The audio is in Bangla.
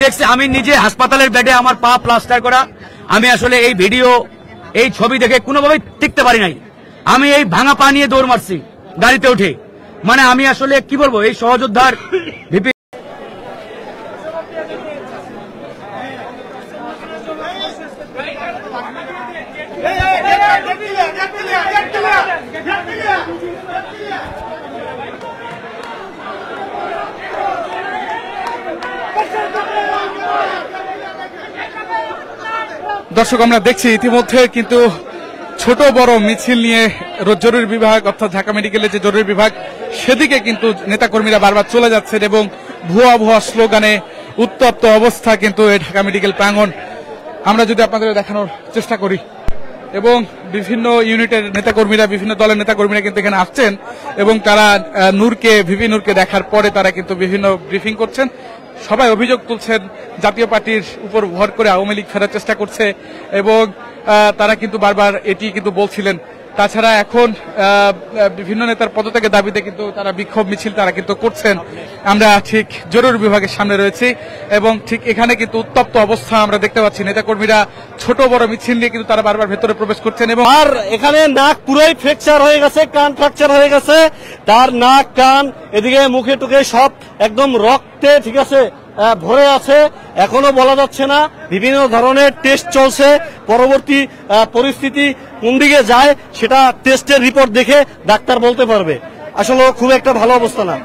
দেখছি আমি নিজে হাসপাতালের বেডে আমার পা প্লাস্টার করা। আমি আসলে এই ভিডিও এই ছবি দেখে কোনোভাবেই টিকতে পারি নাই। আমি এই ভাঙা পা নিয়ে দৌড় মারছি গাড়িতে উঠে। মানে আমি আসলে কি বলবো, এই সহযোদ্ধার ভিপি দর্শক, আমরা দেখছি ইতিমধ্যে কিন্তু ছোট বড় মিছিল নিয়ে জরুরি বিভাগ অর্থাৎ ঢাকা মেডিকেলের যে জরুরি বিভাগ সেদিকে কিন্তু নেতাকর্মীরা বারবার চলে যাচ্ছেন এবং ভুয়া ভুয়া স্লোগানে উত্তপ্ত অবস্থা কিন্তু এই ঢাকা মেডিকেল প্রাঙ্গণ। আমরা যদি আপনাদের দেখানোর চেষ্টা করি এবং বিভিন্ন ইউনিটের নেতাকর্মীরা, বিভিন্ন দলের নেতাকর্মীরা কিন্তু এখানে আসছেন এবং তারা ভিপি নূরকে দেখার পরে তারা কিন্তু বিভিন্ন ব্রিফিং করছেন। সবাই অভিযোগ তুলছেন জাতীয় পার্টির উপর ভর করে আওয়ামী লীগ ফেরার চেষ্টা করছে এবং তারা কিন্তু বারবার এটি কিন্তু বলছিলেন। তাছাড়া এখন বিভিন্ন নেতার পদত্যাগের দাবিতে কিন্তু তারা বিক্ষোভ মিছিল তারা কিন্তু করছেন। আমরা ঠিক জরুরি বিভাগের সামনে রয়েছি এবং ঠিক এখানে কিন্তু উত্তপ্ত অবস্থা আমরা দেখতে পাচ্ছি। নেতাকর্মীরা ছোট বড় মিছিল নিয়ে কিন্তু তারা বারবার ভেতরে প্রবেশ করছেন এবং আর এখানে নাক পুরোই ফ্র্যাকচার হয়ে গেছে, কান ফ্র্যাকচার হয়ে গেছে, তার নাক কান এদিকে মুখে টুকে সব একদম রক্তে ঠিক আছে ভরে আছে। এখনো বলা যাচ্ছে না, বিভিন্ন ধরনের টেস্ট চলছে। পরবর্তী পরিস্থিতি কোন দিকে যায় সেটা টেস্টের রিপোর্ট দেখে ডাক্তার বলতে পারবে। আসলে খুব একটা ভালো অবস্থা না।